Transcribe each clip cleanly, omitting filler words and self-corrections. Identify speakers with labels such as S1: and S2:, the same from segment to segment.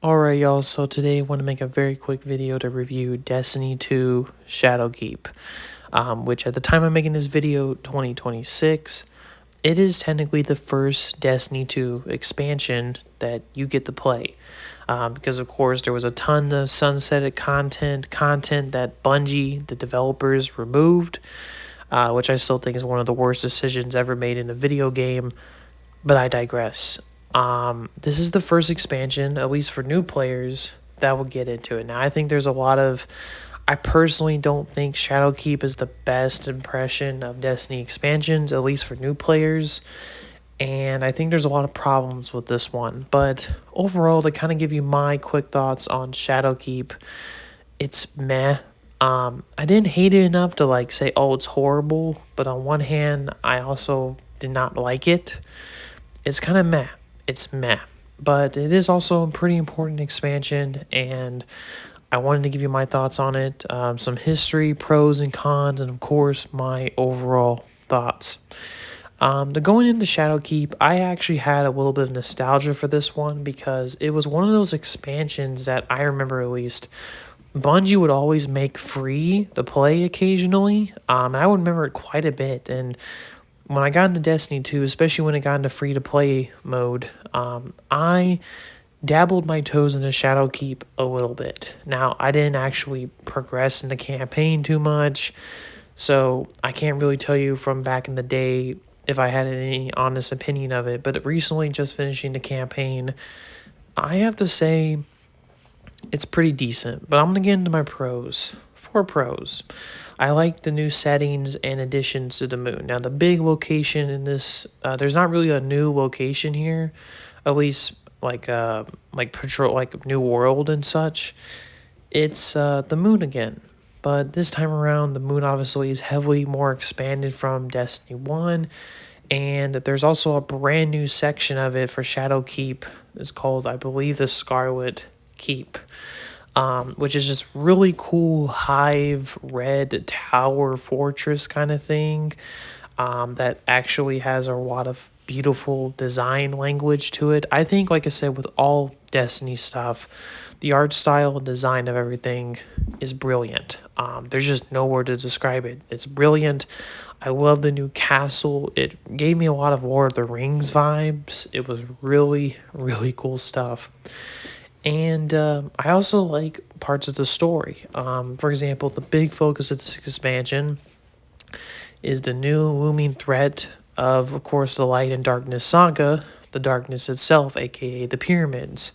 S1: Alright y'all, so today I want to make a very quick video to review Destiny 2 Shadowkeep, which at the time I'm making this video, 2026, it is technically the first Destiny 2 expansion that you get to play. Because of course there was a ton of sunsetted content that Bungie, the developers, removed, which I still think is one of the worst decisions ever made in a video game, but I digress. This is the first expansion, at least for new players, that will get into it. Now, I think there's a lot of. I personally don't think Shadowkeep is the best impression of Destiny expansions, at least for new players. And I think there's a lot of problems with this one. But overall, to kind of give you my quick thoughts on Shadowkeep, it's meh. I didn't hate it enough to like say, oh, it's horrible. But on one hand, I also did not like it. It's kind of meh. It's meh. But it is also a pretty important expansion, and I wanted to give you my thoughts on it, some history, pros and cons, and of course, my overall thoughts. To going into Shadowkeep, I actually had a little bit of nostalgia for this one because it was one of those expansions that I remember at least Bungie would always make free to play occasionally. And I would remember it quite a bit. And when I got into Destiny 2, especially when it got into free-to-play mode, I dabbled my toes into Shadowkeep a little bit. Now, I didn't actually progress in the campaign too much, so I can't really tell you from back in the day if I had any honest opinion of it, but recently just finishing the campaign, I have to say it's pretty decent, but I'm going to get into my pros. 4 pros. I like the new settings and additions to the moon. Now, the big location in this, there's not really a new location here, at least like patrol, like New World and such. It's the moon again, but this time around, the moon obviously is heavily more expanded from Destiny 1, and there's also a brand new section of it for Shadowkeep. It's called, I believe, the Scarlet Keep. Which is just really cool hive red tower fortress kind of thing, that actually has a lot of beautiful design language to it. I think, like I said, with all Destiny stuff, the art style and design of everything is brilliant. There's just no word to describe it. It's brilliant. I love the new castle. It gave me a lot of Lord of the Rings vibes. It was really, really cool stuff. And I also like parts of the story. For example, the big focus of this expansion is the new looming threat of course, the Light and Darkness saga, the darkness itself, aka the pyramids,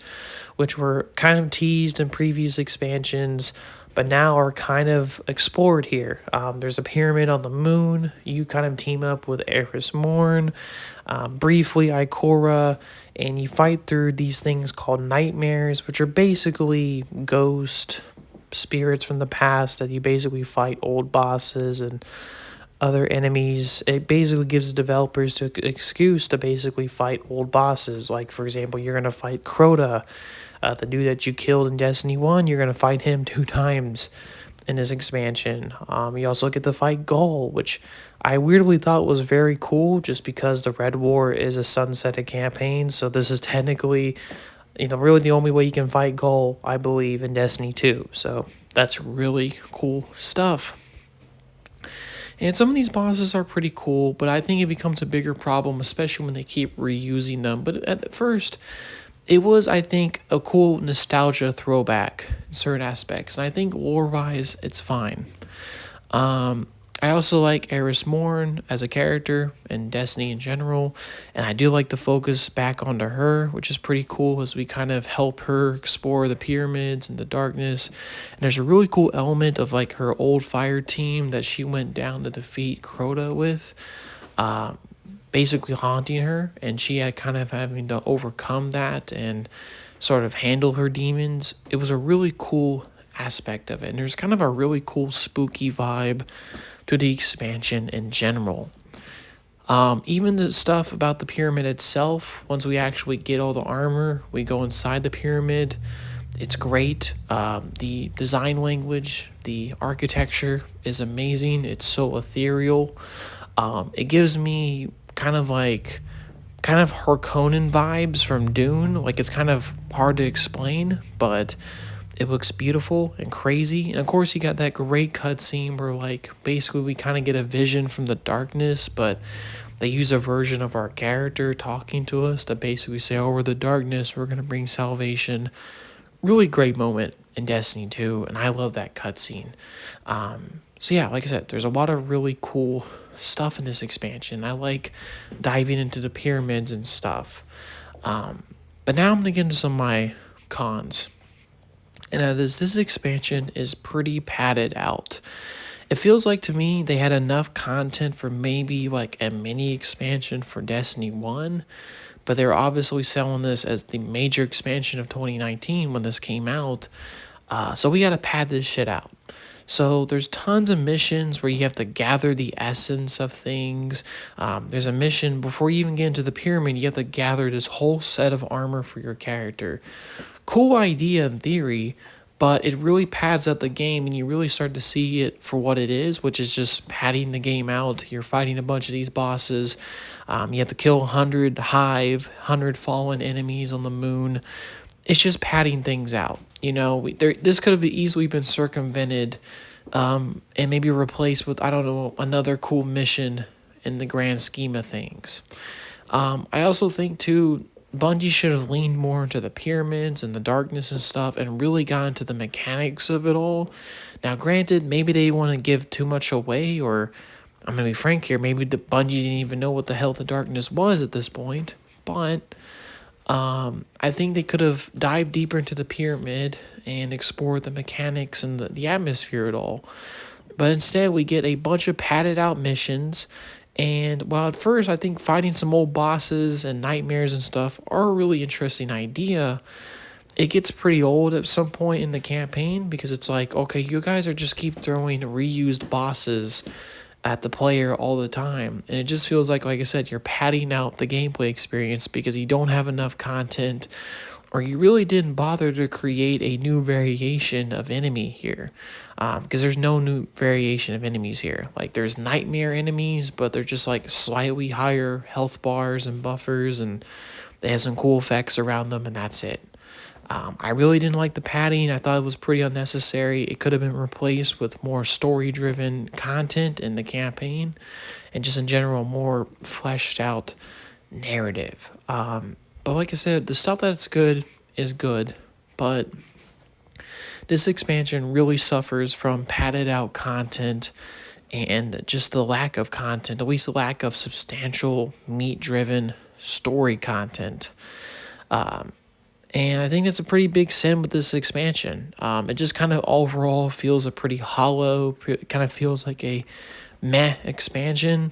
S1: which were kind of teased in previous expansions, but now are kind of explored here. There's a pyramid on the moon. You kind of team up with Eris Morn, briefly Ikora, and you fight through these things called nightmares, which are basically ghost spirits from the past that you basically fight old bosses and other enemies. It basically gives the developers an excuse to basically fight old bosses. Like, for example, you're going to fight Crota, the dude that you killed in Destiny 1, you're going to fight him 2 times in this expansion. You also get to fight Gull, which I weirdly thought was very cool just because the Red War is a sunsetted campaign. So this is technically, really the only way you can fight Gull, I believe, in Destiny 2. So that's really cool stuff. And some of these bosses are pretty cool, but I think it becomes a bigger problem, especially when they keep reusing them. But at first, it was, I think, a cool nostalgia throwback in certain aspects. And I think lore-wise, it's fine. I also like Eris Morn as a character and Destiny in general, and I do like the focus back onto her, which is pretty cool as we kind of help her explore the pyramids and the darkness. And there's a really cool element of like her old fire team that she went down to defeat Crota with, basically haunting her, and she had kind of having to overcome that and sort of handle her demons. It was a really cool aspect of it, and there's kind of a really cool spooky vibe to the expansion in general. Even the stuff about the pyramid itself, once we actually get all the armor, we go inside the pyramid, it's great. The design language, the architecture is amazing. It's so ethereal. It gives me kind of like kind of Harkonnen vibes from Dune. Like, it's kind of hard to explain, but it looks beautiful and crazy. And of course, you got that great cutscene where, like, basically we kind of get a vision from the darkness, but they use a version of our character talking to us to basically say, oh, we're the darkness, we're going to bring salvation. Really great moment in Destiny 2, and I love that cutscene. So yeah, like I said, there's a lot of really cool stuff in this expansion. I like diving into the pyramids and stuff. But now I'm going to get into some of my cons. And that is, this expansion is pretty padded out. It feels like to me they had enough content for maybe like a mini expansion for Destiny 1, but they're obviously selling this as the major expansion of 2019 when this came out. So we got to pad this shit out. So there's tons of missions where you have to gather the essence of things. There's a mission before you even get into the pyramid, you have to gather this whole set of armor for your character. Cool idea in theory, but it really pads out the game and you really start to see it for what it is, which is just padding the game out. You're fighting a bunch of these bosses. You have to kill 100 hive, 100 fallen enemies on the moon. It's just padding things out. You know, this could have easily been circumvented and maybe replaced with, I don't know, another cool mission in the grand scheme of things. I also think, too, Bungie should have leaned more into the pyramids and the darkness and stuff and really got into the mechanics of it all. Now, granted, maybe they want to give too much away, or I'm going to be frank here, maybe the Bungie didn't even know what the hell the darkness was at this point, but I think they could have dived deeper into the pyramid and explored the mechanics and the atmosphere at all. But instead, we get a bunch of padded out missions. And while at first I think fighting some old bosses and nightmares and stuff are a really interesting idea, it gets pretty old at some point in the campaign because it's like, okay, you guys are just keep throwing reused bosses at the player all the time. And it just feels like I said, you're padding out the gameplay experience because you don't have enough content, or you really didn't bother to create a new variation of enemy here. Because there's no new variation of enemies here. Like, there's nightmare enemies, but they're just like slightly higher health bars and buffers, and they have some cool effects around them, and that's it. I really didn't like the padding. I thought it was pretty unnecessary. It could have been replaced with more story-driven content in the campaign, and just in general, more fleshed out narrative. But like I said, the stuff that's good is good, but this expansion really suffers from padded out content and just the lack of content, at least the lack of substantial meat-driven story content. And I think it's a pretty big sin with this expansion. It just kind of overall feels a pretty hollow, it kind of feels like a meh expansion.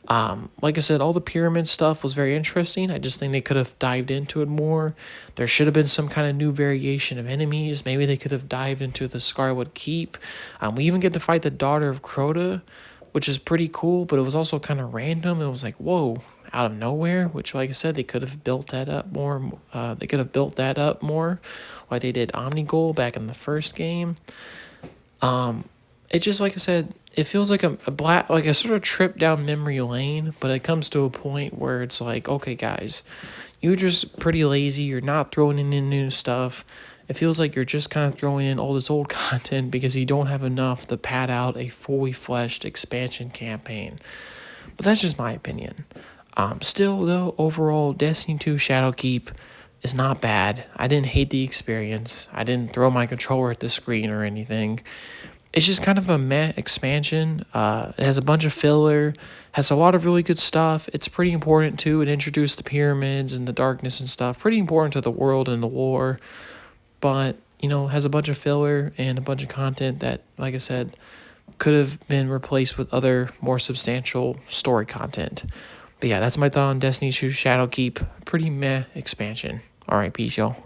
S1: Like I said, all the pyramid stuff was very interesting. I just think they could have dived into it more. There should have been some kind of new variation of enemies. Maybe they could have dived into the Scarlet Keep. We even get to fight the daughter of Crota, which is pretty cool, but it was also kind of random. It was like, whoa, out of nowhere, which, like I said, they could have built that up more. Like they did Omnigul back in the first game. It just, like I said, it feels like a sort of trip down memory lane, but it comes to a point where it's like, okay, guys, you're just pretty lazy. You're not throwing in new stuff. It feels like you're just kind of throwing in all this old content because you don't have enough to pad out a fully fleshed expansion campaign. But that's just my opinion. Still, though, overall, Destiny 2 Shadowkeep is not bad. I didn't hate the experience. I didn't throw my controller at the screen or anything. It's just kind of a meh expansion. It has a bunch of filler, has a lot of really good stuff. It's pretty important, too. It introduced the pyramids and the darkness and stuff. Pretty important to the world and the lore. But, you know, has a bunch of filler and a bunch of content that, like I said, could have been replaced with other more substantial story content. But yeah, that's my thought on Destiny 2 Shadowkeep. Pretty meh expansion. All right, peace, y'all.